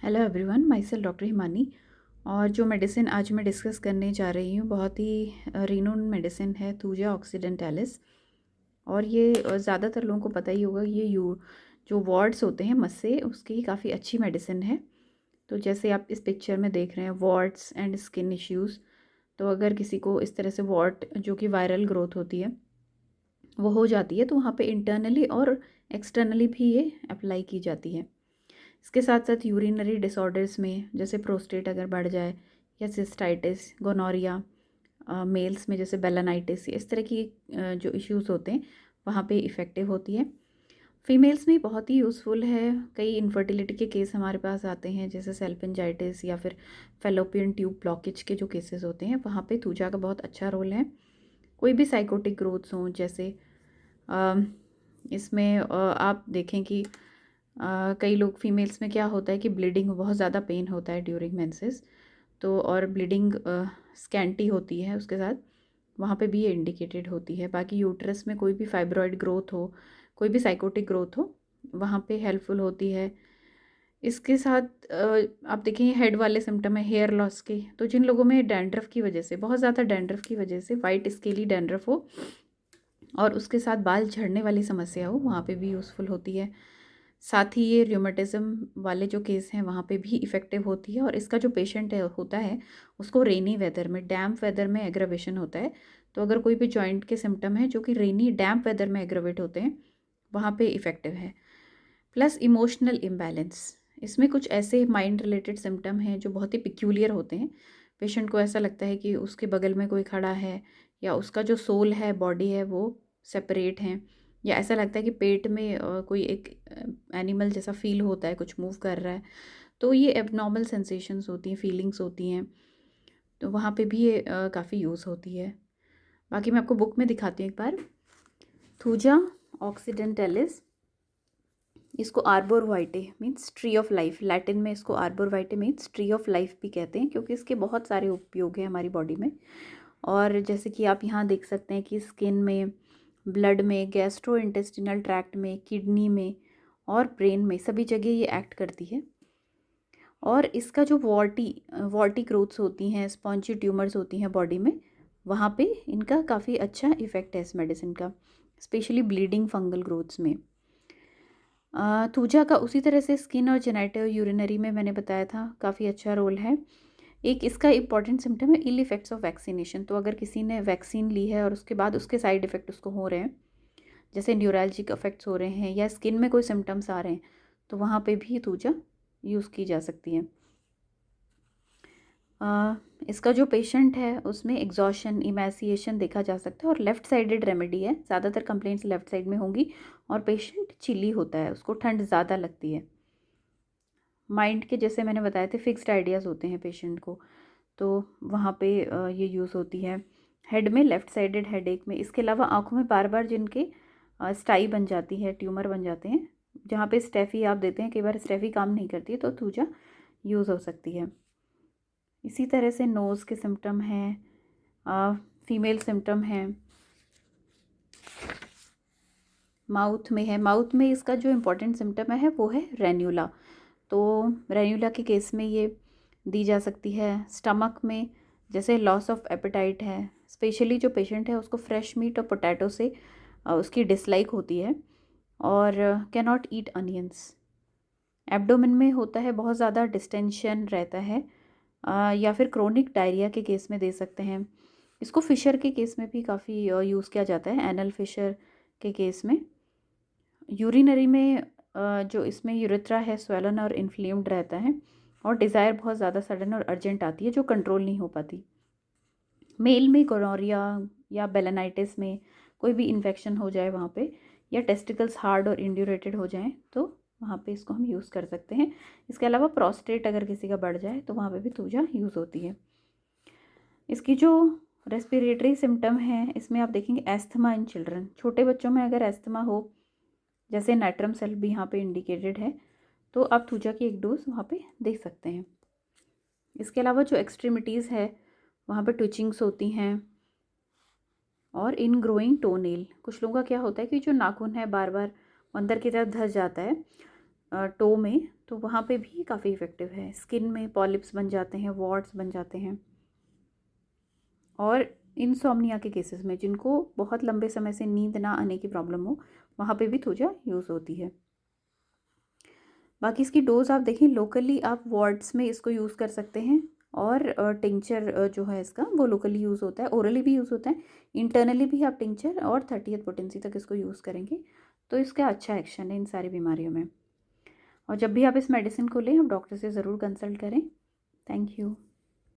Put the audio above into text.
Hello everyone, my self doctor Himani. और जो medicine आज मैं डिस्कस करने जा रही हूँ बहुत ही रिनोन मेडिसिन है थूजा ऑक्सीडेंटैलिस। और ये ज़्यादातर लोगों को पता ही होगा। ये जो वार्ड्स होते हैं मस्से उसकी काफ़ी अच्छी मेडिसिन है। तो जैसे आप इस पिक्चर में देख रहे हैं वार्ड्स एंड स्किन इश्यूज़, तो अगर किसी को इस तरह से वार्ड जो कि वायरल ग्रोथ होती है वो हो जाती है तो वहाँ पे इंटरनली और एक्सटर्नली भी ये अप्लाई की जाती है। इसके साथ साथ यूरिनरी डिसऑर्डर्स में जैसे प्रोस्टेट अगर बढ़ जाए या सिस्टाइटिस, गोनोरिया, मेल्स में जैसे बेलानाइटिस, इस तरह की जो इश्यूज़ होते हैं वहाँ पे इफ़ेक्टिव होती है। फीमेल्स में बहुत ही यूज़फुल है। कई इनफर्टिलिटी के केस हमारे पास आते हैं जैसे सेल्फिंजाइटिस या फिर फेलोपियन ट्यूब ब्लॉकेज के जो केसेस होते हैं वहाँ पे थूजा का बहुत अच्छा रोल है। कोई भी साइकोटिक ग्रोथ्स हों जैसे इसमें आप देखें कि कई लोग फीमेल्स में क्या होता है कि ब्लीडिंग बहुत ज़्यादा पेन होता है ड्यूरिंग मेंसेस, तो और ब्लीडिंग स्कैंटी होती है उसके साथ, वहाँ पे भी ये इंडिकेटेड होती है। बाकी यूट्रस में कोई भी फाइब्रॉइड ग्रोथ हो, कोई भी साइकोटिक ग्रोथ हो, वहाँ पे हेल्पफुल होती है। इसके साथ आप देखें हेड वाले सिम्टम है हेयर लॉस के, तो जिन लोगों में डैंड्रफ की वजह से, बहुत ज़्यादा डैंड्रफ की वजह से, वाइट स्केली डैंड्रफ हो और उसके साथ बाल झड़ने वाली समस्या हो, वहाँ पे भी यूज़फुल होती है। साथ ही ये रूमेटिज़्म वाले जो केस हैं वहाँ पे भी इफ़ेक्टिव होती है। और इसका जो पेशेंट है होता है उसको रेनी वेदर में, डैम्प वेदर में एग्रावेशन होता है। तो अगर कोई भी जॉइंट के सिम्टम है जो कि रेनी डैम्प वेदर में एग्रावेट होते हैं वहाँ पे इफ़ेक्टिव है। प्लस इमोशनल इम्बैलेंस, इसमें कुछ ऐसे माइंड रिलेटेड सिम्टम हैं जो बहुत ही पिक्यूलियर होते हैं। पेशेंट को ऐसा लगता है कि उसके बगल में कोई खड़ा है या उसका जो सोल है, बॉडी है, वो सेपरेट हैं, या ऐसा लगता है कि पेट में कोई एक एनिमल जैसा फील होता है, कुछ मूव कर रहा है। तो ये एबनॉर्मल सेंसेशंस होती हैं, फीलिंग्स होती हैं, तो वहाँ पे भी ये काफ़ी यूज़ होती है। बाकी मैं आपको बुक में दिखाती हूँ एक बार। थूजा ऑक्सीडेंटैलिस, इसको arbor vitae means tree of life, Latin में इसको arbor vitae means tree of life भी कहते हैं, क्योंकि इसके बहुत सारे उपयोग हैं हमारी बॉडी में। और जैसे कि आप यहाँ देख सकते हैं कि स्किन में, ब्लड में, गैस्ट्रो इंटेस्टिनल ट्रैक्ट में, किडनी में और ब्रेन में, सभी जगह ये एक्ट करती है। और इसका जो वॉर्टी ग्रोथ्स होती हैं, स्पॉन्जी ट्यूमर्स होती हैं बॉडी में, वहाँ पे इनका काफ़ी अच्छा इफेक्ट है इस मेडिसिन का, स्पेशली ब्लीडिंग फंगल ग्रोथ्स में। थूजा का उसी तरह से स्किन और जेनिटल यूरिनरी में मैंने बताया था काफ़ी अच्छा रोल है। एक इसका इम्पॉर्टेंट सिम्टम है इल इफेक्ट्स ऑफ वैक्सीनेशन। तो अगर किसी ने वैक्सीन ली है और उसके बाद उसके साइड इफ़ेक्ट उसको हो रहे हैं, जैसे न्यूरैल्जिक इफेक्ट्स हो रहे हैं या स्किन में कोई सिम्टम्स आ रहे हैं, तो वहाँ पे भी थूजा यूज़ की जा सकती है। इसका जो पेशेंट है उसमें एग्जॉशन, इमैसिएशन देखा जा सकता है और लेफ़्ट साइडेड रेमेडी है। ज़्यादातर कंप्लेंट्स लेफ़्ट साइड में होंगी। और पेशेंट चिली होता है, उसको ठंड ज़्यादा लगती है। माइंड के जैसे मैंने बताए थे फिक्स्ड आइडियाज़ होते हैं पेशेंट को, तो वहाँ पे ये यूज़ होती है। हेड में, लेफ़्ट साइडेड हेडेक में। इसके अलावा आँखों में बार बार जिनके स्टाई बन जाती है, ट्यूमर बन जाते हैं, जहाँ पे स्टेफ़ी आप देते हैं, कई बार स्टेफ़ी काम नहीं करती है, तो थूजा यूज़ हो सकती है। इसी तरह से नोज़ के सिम्टम हैं, फीमेल सिम्टम हैं, माउथ में है। माउथ में इसका जो इम्पोर्टेंट सिम्टम है वो है रेन्यूला। तो रेन्यूला के केस में ये दी जा सकती है। स्टमक में जैसे लॉस ऑफ एपेटाइट है, स्पेशली जो पेशेंट है उसको फ्रेश मीट और पोटैटो से उसकी डिसलाइक होती है और can not eat onions. Abdomen में होता है बहुत ज़्यादा डिस्टेंशन रहता है, या फिर क्रोनिक डायरिया के केस में दे सकते हैं। इसको फिशर के केस में भी काफ़ी यूज़ किया जाता है, एनल फिशर के केस में। यूरिनरी में जो इसमें यूरेथ्रा है स्वेलन और इन्फ्लेम्ड रहता है और डिज़ायर बहुत ज़्यादा सडन और अर्जेंट आती है जो कंट्रोल नहीं हो पाती। मेल में गोनोरिया या बेलेनाइटिस में कोई भी इन्फेक्शन हो जाए वहाँ पे, या टेस्टिकल्स हार्ड और इंड्यूरेटेड हो जाएं, तो वहाँ पे इसको हम यूज़ कर सकते हैं। इसके अलावा प्रोस्टेट अगर किसी का बढ़ जाए तो वहाँ पे भी थूजा यूज़ होती है। इसकी जो रेस्पिरेटरी सिम्टम है इसमें आप देखेंगे एस्थमा इन चिल्ड्रन, छोटे बच्चों में अगर एस्थमा हो, जैसे नाइट्रम सेल भी यहाँ पे इंडिकेटेड है, तो आप थूजा की एक डोज वहाँ पे दे सकते हैं। इसके अलावा जो एक्सट्रीमिटीज़ है वहाँ पे ट्विचिंग्स होती हैं और इन ग्रोइंग टोनेल। कुछ लोगों का क्या होता है कि जो नाखून है बार बार अंदर की तरफ धंस जाता है, टो में, तो वहाँ पे भी काफ़ी इफ़ेक्टिव है। स्किन में पॉलिप्स बन जाते हैं, वॉर्ट्स बन जाते हैं। और इंसोम्निया के केसेस में, जिनको बहुत लंबे समय से नींद ना आने की प्रॉब्लम हो, वहाँ पे भी थूजा यूज़ होती है। बाकी इसकी डोज़ आप देखें, लोकली आप वार्ड्स में इसको यूज़ कर सकते हैं, और टिंचर जो है इसका वो लोकली यूज़ होता है, ओरली भी यूज़ होता है, इंटरनली भी आप टिंचर और 30th पोटेंसी तक इसको यूज़ करेंगे तो इसका अच्छा एक्शन है इन सारी बीमारियों में। और जब भी आप इस मेडिसिन को लें, आप डॉक्टर से ज़रूर कंसल्ट करें। Thank you.